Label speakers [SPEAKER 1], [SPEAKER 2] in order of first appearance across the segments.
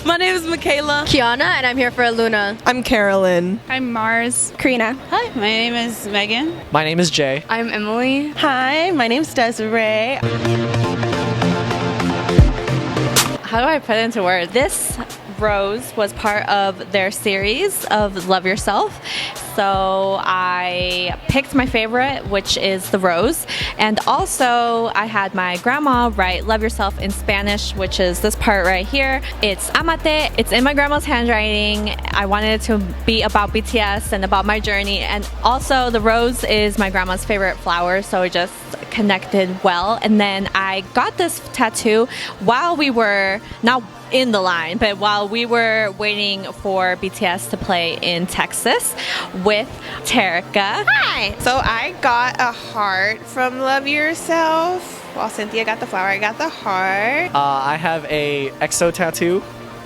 [SPEAKER 1] My name is Michaela.
[SPEAKER 2] Kiana, and I'm here for Luna.
[SPEAKER 3] I'm Carolyn.
[SPEAKER 4] I'm Mars.
[SPEAKER 5] Karina.
[SPEAKER 6] Hi, my name is Megan.
[SPEAKER 7] My name is Jay.
[SPEAKER 2] I'm Emily.
[SPEAKER 8] Hi, my name's Desiree.
[SPEAKER 9] How do I put it into words? This rose was part of their series of Love Yourself. So I picked my favorite, which is the rose. And also I had my grandma write Love Yourself in Spanish, which is this part right here. It's amate. It's in my grandma's handwriting. I wanted it to be about BTS and about my journey. And also the rose is my grandma's favorite flower. So it just connected well. And then I got this tattoo while we were not in the line, but while we were waiting for BTS to play in Texas with Terika.
[SPEAKER 1] Hi. So I got a heart from Love Yourself. While Cynthia got the flower, I got the heart.
[SPEAKER 7] I have a EXO tattoo,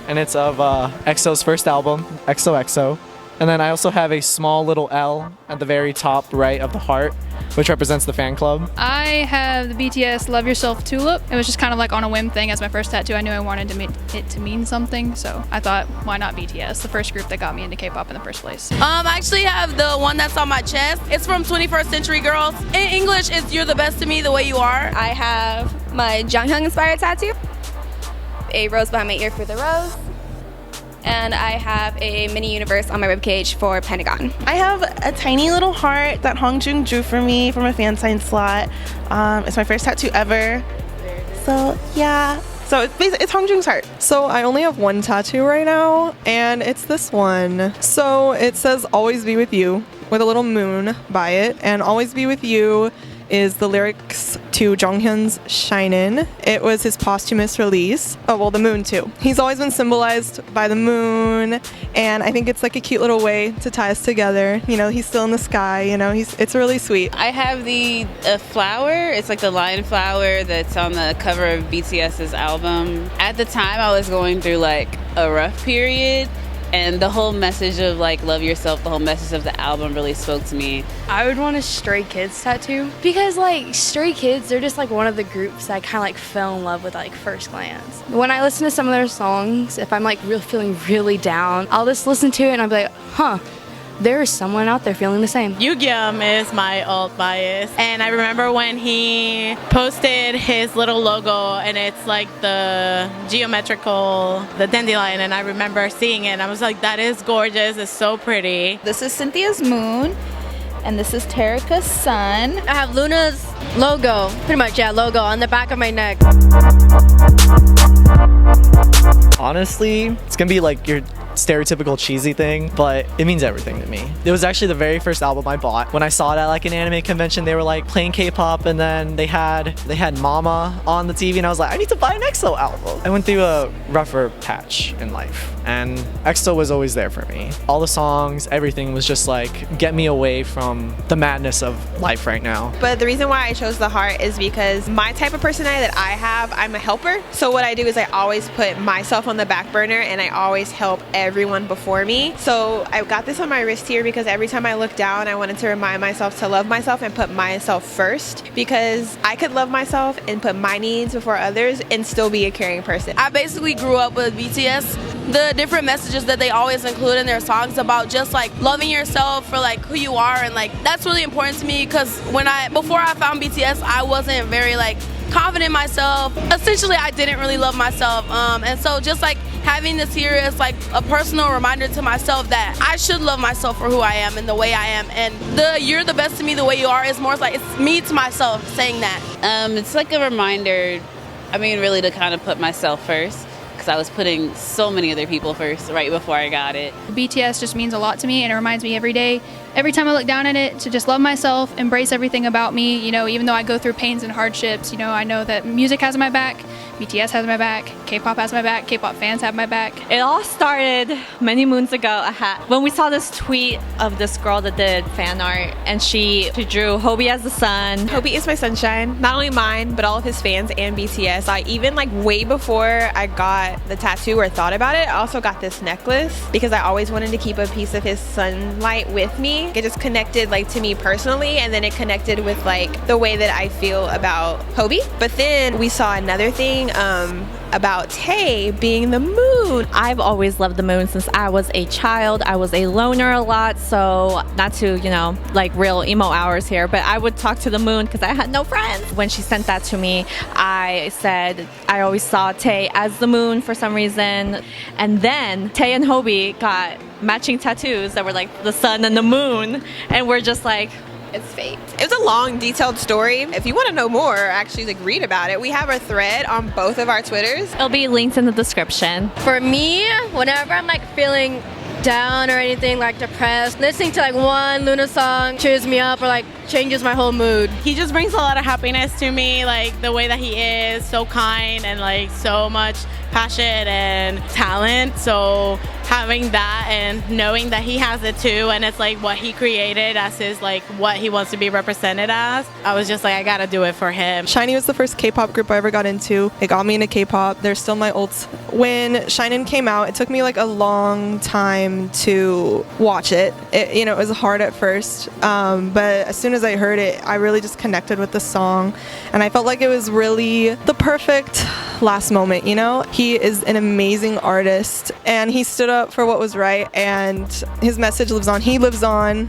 [SPEAKER 7] and it's of EXO's first album, XOXO. And then I also have a small little L at the very top right of the heart, which represents the fan club.
[SPEAKER 4] I have the BTS Love Yourself tulip. It was just kind of like on a whim thing. As my first tattoo, I knew I wanted it to mean something, so I thought, why not BTS, the first group that got me into K-pop in the first place.
[SPEAKER 1] I actually have the one that's on my chest. It's from 21st Century Girls. In English, it's You're the Best to Me the Way You Are.
[SPEAKER 5] I have my Jonghyun inspired tattoo, a rose behind my ear for the rose, and I have a mini universe on my ribcage for Pentagon.
[SPEAKER 8] I have a tiny little heart that Hongjoong drew for me from a fan sign slot. It's my first tattoo ever. So yeah. So it's Hongjoong's heart.
[SPEAKER 3] So I only have one tattoo right now, and it's this one. So it says Always Be With You with a little moon by it, and Always Be With You is the lyrics to Jonghyun's Shinin'. It was his posthumous release. Oh, well, the moon too. He's always been symbolized by the moon, and I think it's like a cute little way to tie us together. You know, he's still in the sky, you know, it's really sweet.
[SPEAKER 6] I have the flower. It's like the lion flower that's on the cover of BTS's album. At the time, I was going through like a rough period, and the whole message of like love yourself, the whole message of the album really spoke to me.
[SPEAKER 2] I would want a Stray Kids tattoo because like Stray Kids, they're just like one of the groups that I kind of like fell in love with at like first glance. When I listen to some of their songs, if I'm like feeling really down, I'll just listen to it and I'll be like, huh, there is someone out there feeling the same.
[SPEAKER 10] Yugyeom is my alt bias, and I remember when he posted his little logo and it's like the the dandelion, and I remember seeing it and I was like, that is gorgeous, it's so pretty.
[SPEAKER 11] This is Cynthia's moon, and this is Terika's sun.
[SPEAKER 2] I have Luna's logo, pretty much, yeah, logo on the back of my neck.
[SPEAKER 7] Honestly, it's gonna be like your stereotypical cheesy thing, but it means everything to me. It was actually the very first album I bought. When I saw it at like an anime convention, they were like playing K-pop, and then they had Mama on the TV, and I was like, I need to buy an EXO album. I went through a rougher patch in life, and EXO was always there for me. All the songs, everything was just like, get me away from the madness of life right now.
[SPEAKER 1] But the reason why I chose the heart is because my type of personality that I have, I'm a helper. So what I do is I always put myself on the back burner, and I always help everyone before me. So I got this on my wrist here because every time I look down, I wanted to remind myself to love myself and put myself first, because I could love myself and put my needs before others and still be a caring person. I basically grew up with BTS. The different messages that they always include in their songs about just like loving yourself for like who you are, and like that's really important to me, because before I found BTS, I wasn't very like confident in myself. Essentially, I didn't really love myself, and so just like having this here is like a personal reminder to myself that I should love myself for who I am and the way I am. And You're the Best to Me the Way You Are is more like it's me to myself saying that.
[SPEAKER 6] It's like a reminder, I mean, really to kind of put myself first, because I was putting so many other people first right before I got it.
[SPEAKER 4] BTS just means a lot to me, and it reminds me every day, every time I look down at it, to just love myself, embrace everything about me. You know, even though I go through pains and hardships, you know, I know that music has my back, BTS has my back, K-pop has my back, K-pop fans have my back.
[SPEAKER 9] It all started many moons ago when we saw this tweet of this girl that did fan art, and she drew Hobie as the sun.
[SPEAKER 1] Hobie is my sunshine, not only mine, but all of his fans and BTS. I even like way before I got the tattoo or thought about it, I also got this necklace because I always wanted to keep a piece of his sunlight with me. It just connected like to me personally, and then it connected with like the way that I feel about Hobie. But then we saw another thing about Tay being the moon.
[SPEAKER 9] I've always loved the moon since I was a child. I was a loner a lot, so not to, like real emo hours here, but I would talk to the moon because I had no friends. When she sent that to me, I said I always saw Tay as the moon for some reason. And then Tay and Hobie got matching tattoos that were like the sun and the moon, and we're just like,
[SPEAKER 1] it's fate. It was a long, detailed story. If you want to know more, actually read about it. We have a thread on both of our Twitters.
[SPEAKER 9] It'll be linked in the description.
[SPEAKER 12] For me, whenever I'm like feeling down or anything, like depressed, listening to like one Luna song cheers me up or like changes my whole mood.
[SPEAKER 10] He just brings a lot of happiness to me, like the way that he is, so kind and like so much passion and talent. So having that and knowing that he has it too, and it's like what he created as his, like what he wants to be represented as, I was just like, I gotta do it for him.
[SPEAKER 3] SHINee was the first K-pop group I ever got into. It got me into K-pop. They're still my ults. When SHINee came out, it took me like a long time to watch it. It was hard at first, but as soon as I heard it, I really just connected with the song, and I felt like it was really the perfect last moment. He is an amazing artist, and he stood up for what was right, and his message lives on. He lives on,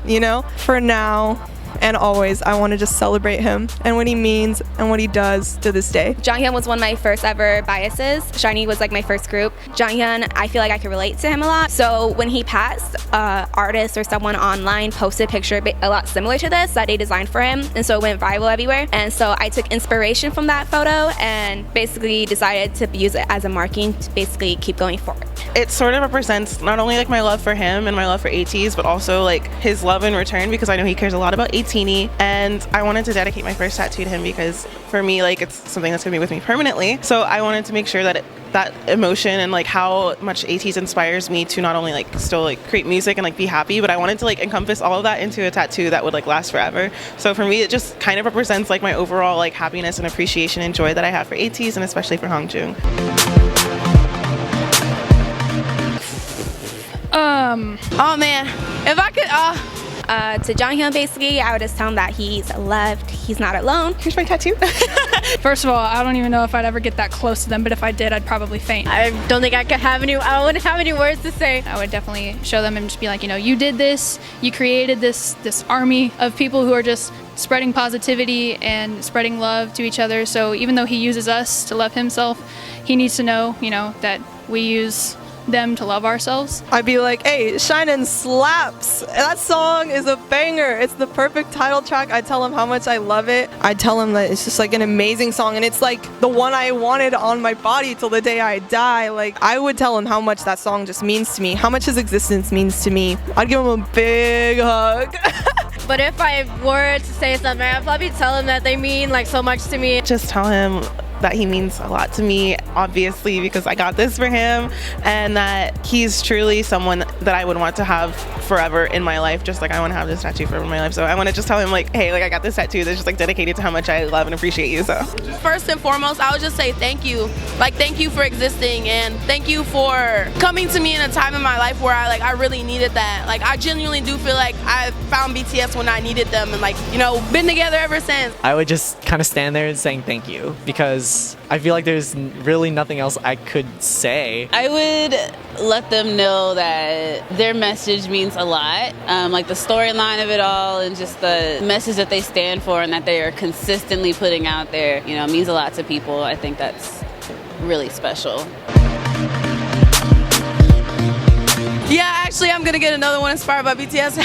[SPEAKER 3] for now and always. I want to just celebrate him and what he means and what he does to this day.
[SPEAKER 5] Jonghyun was one of my first ever biases. SHINee was like my first group. Jonghyun, I feel like I could relate to him a lot. So when he passed, artist or someone online posted a picture a lot similar to this that they designed for him, and so it went viral everywhere. And so I took inspiration from that photo and basically decided to use it as a marking to basically keep going forward.
[SPEAKER 8] It sort of represents not only like my love for him and my love for ATEEZ, but also like his love in return, because I know he cares a lot about ATEEZ, and I wanted to dedicate my first tattoo to him because for me, like, it's something that's gonna be with me permanently. So I wanted to make sure that that emotion and like how much ATEEZ inspires me to not only like still like create music and like be happy, but I wanted to like encompass all of that into a tattoo that would like last forever. So for me, it just kind of represents like my overall like happiness and appreciation and joy that I have for ATEEZ, and especially for Hongjoong.
[SPEAKER 5] Oh man, if I could, to Jonghyun, basically, I would just tell him that he's loved, he's not alone.
[SPEAKER 8] Here's my tattoo.
[SPEAKER 4] First of all, I don't even know if I'd ever get that close to them, but if I did, I'd probably faint.
[SPEAKER 12] I don't think I wouldn't have any words to say.
[SPEAKER 4] I would definitely show them and just be like, you did this, you created this army of people who are just spreading positivity and spreading love to each other. So even though he uses us to love himself, he needs to know, that we use them to love ourselves.
[SPEAKER 3] I'd be like, hey, Shinin' slaps. That song is a banger. It's the perfect title track. I tell him how much I love it. I tell him that it's just like an amazing song, and it's like the one I wanted on my body till the day I die. Like, I would tell him how much that song just means to me, how much his existence means to me. I'd give him a big hug.
[SPEAKER 12] But if I were to say something, I'd probably tell him that they mean like so much to me.
[SPEAKER 8] Just tell him that he means a lot to me, obviously, because I got this for him, and that he's truly someone that I would want to have forever in my life, just like I want to have this tattoo forever in my life. So I want to just tell him like, hey, like I got this tattoo that's just like dedicated to how much I love and appreciate you. So
[SPEAKER 13] first and foremost, I would just say thank you. Like, thank you for existing, and thank you for coming to me in a time in my life where I really needed that. Like, I genuinely do feel like I found BTS when I needed them, and like, been together ever since.
[SPEAKER 7] I would just kind of stand there and saying thank you, because I feel like there's really nothing else I could say.
[SPEAKER 6] I would let them know that their message means a lot, like the storyline of it all and just the message that they stand for and that they are consistently putting out there, means a lot to people. I think that's really special.
[SPEAKER 13] Yeah, actually, I'm gonna get another one inspired by BTS.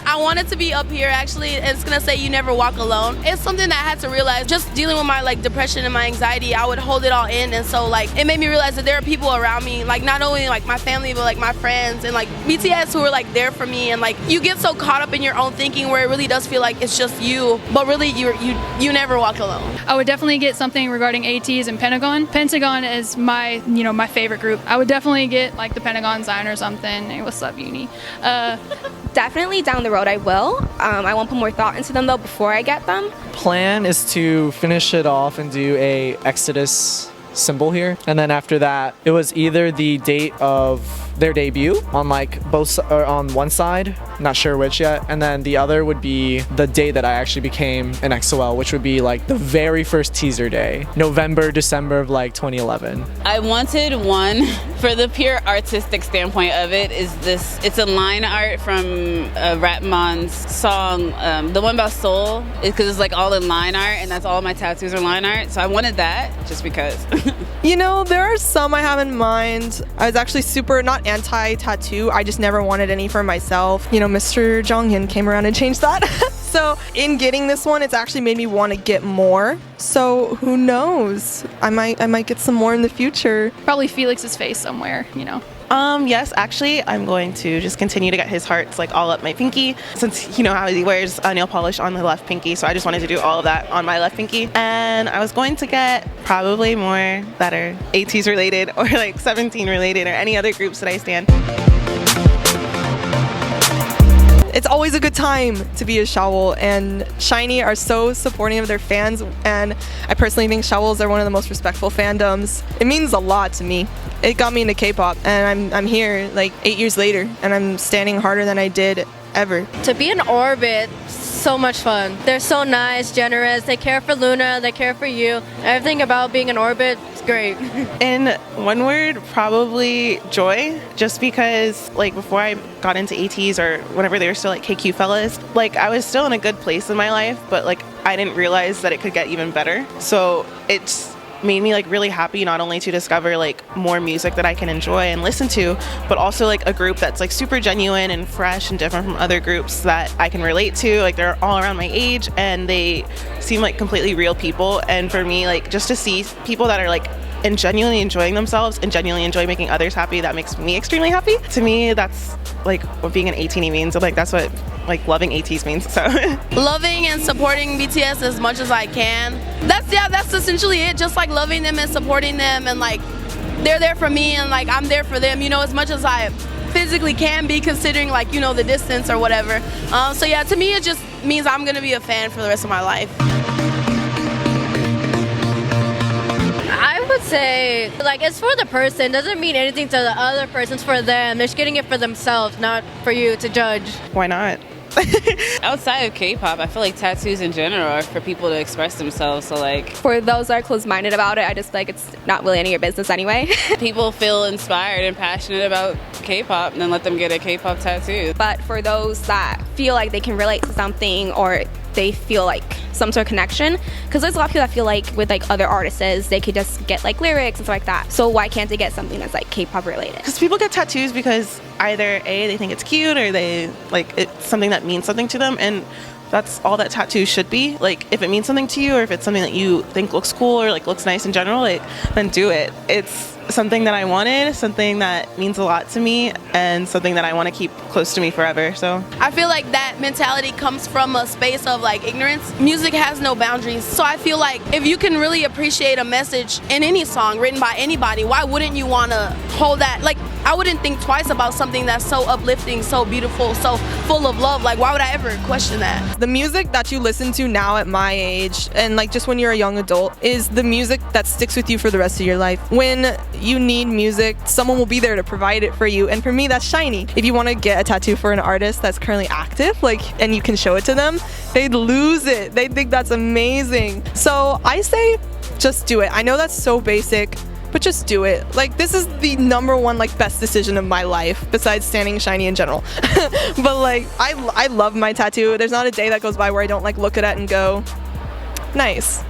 [SPEAKER 13] I wanted to be up here, actually. It's gonna say you never walk alone. It's something that I had to realize. Just dealing with my depression and my anxiety, I would hold it all in, and so it made me realize that there are people around me, not only my family, but my friends and BTS who are there for me. And you get so caught up in your own thinking where it really does feel like it's just you, but really you never walk alone.
[SPEAKER 4] I would definitely get something regarding ATEEZ and Pentagon. Pentagon is my my favorite group. I would definitely get the Pentagon sign or something. Hey, what's up, Uni?
[SPEAKER 5] Definitely down the road I will. I won't put more thought into them though before I get them.
[SPEAKER 7] Plan is to finish it off and do a Exodus symbol here, and then after that it was either the date of their debut on like or on one side, not sure which yet, and then the other would be the day that I actually became an XOL, which would be like the very first teaser day, November, December of like 2011.
[SPEAKER 6] I wanted one for the pure artistic standpoint of it. It's a line art from Rapmon's song, the one about soul, because it's like all in line art, and that's all my tattoos are line art. So I wanted that just because.
[SPEAKER 3] You know, there are some I have in mind. I was actually super not anti-tattoo. I just never wanted any for myself. You know, Mr. Jonghyun came around and changed that. So in getting this one, it's actually made me want to get more. So who knows? I might get some more in the future.
[SPEAKER 4] Probably Felix's face somewhere, you know.
[SPEAKER 8] Yes, actually, I'm going to just continue to get his hearts like all up my pinky, since you know how he wears nail polish on the left pinky, so I just wanted to do all of that on my left pinky. And I was going to get probably more that are ATEEZ related or like 17 related or any other groups that I stand.
[SPEAKER 3] It's always a good time to be a Shawool, and SHINee are so supporting of their fans, and I personally think Shawools are one of the most respectful fandoms. It means a lot to me. It got me into K-pop, and I'm here like 8 years later, and I'm standing harder than I did ever.
[SPEAKER 12] To be in orbit, so much fun. They're so nice, generous. They care for Luna, they care for you. Everything about being in orbit is great.
[SPEAKER 8] In one word, probably joy. Just because like before I got into ATEEZ or whenever they were still like KQ fellas, like I was still in a good place in my life, but like I didn't realize that it could get even better. So it's made me like really happy, not only to discover like more music that I can enjoy and listen to, but also like a group that's like super genuine and fresh and different from other groups that I can relate to. Like they're all around my age and they seem like completely real people, and for me like just to see people that are like and genuinely enjoying themselves and genuinely enjoy making others happy, that makes me extremely happy. To me, that's like what being an ATEEZ means. Like that's what like loving ATEEZ means. So
[SPEAKER 13] loving and supporting BTS as much as I can. That's essentially it. Just like loving them and supporting them, and like they're there for me and like I'm there for them, you know, as much as I physically can be, considering like, you know, the distance or whatever. So yeah, to me it just means I'm gonna be a fan for the rest of my life.
[SPEAKER 12] I would say, like, it's for the person. Doesn't mean anything to the other person. It's for them. They're just getting it for themselves, not for you to judge.
[SPEAKER 8] Why not?
[SPEAKER 6] Outside of K-pop, I feel like tattoos in general are for people to express themselves. So like,
[SPEAKER 5] For those that are closed-minded about it, I just feel like it's not really any of your business anyway.
[SPEAKER 6] people feel inspired and passionate about K-pop, and then let them get a K-pop tattoo.
[SPEAKER 5] But for those that feel like they can relate to something, or they feel like some sort of connection, because there's a lot of people that feel like with like other artists they could just get like lyrics and stuff like that, so why can't they get something that's like K-pop related?
[SPEAKER 8] Because people get tattoos because either A, they think it's cute, or they like it's something that means something to them, and that's all that tattoo should be. Like if it means something to you, or if it's something that you think looks cool or like looks nice in general, like then do it. It's something that I wanted, something that means a lot to me, and something that I want to keep close to me forever. So
[SPEAKER 13] I feel like that mentality comes from a space of like ignorance. Music has no boundaries, so I feel like if you can really appreciate a message in any song written by anybody, why wouldn't you want to hold that? Like I wouldn't think twice about something that's so uplifting, so beautiful, so full of love. Like why would I ever question that?
[SPEAKER 3] The music that you listen to now at my age, and like just when you're a young adult, is the music that sticks with you for the rest of your life. When you need music, someone will be there to provide it for you, and for me that's SHINee. If you want to get a tattoo for an artist that's currently active, like, and you can show it to them, they'd lose it. They think that's amazing. So I say just do it. I know that's so basic, but just do it. Like this is the number one like best decision of my life besides standing SHINee in general. But like I love my tattoo. There's not a day that goes by where I don't like look at it and go, nice.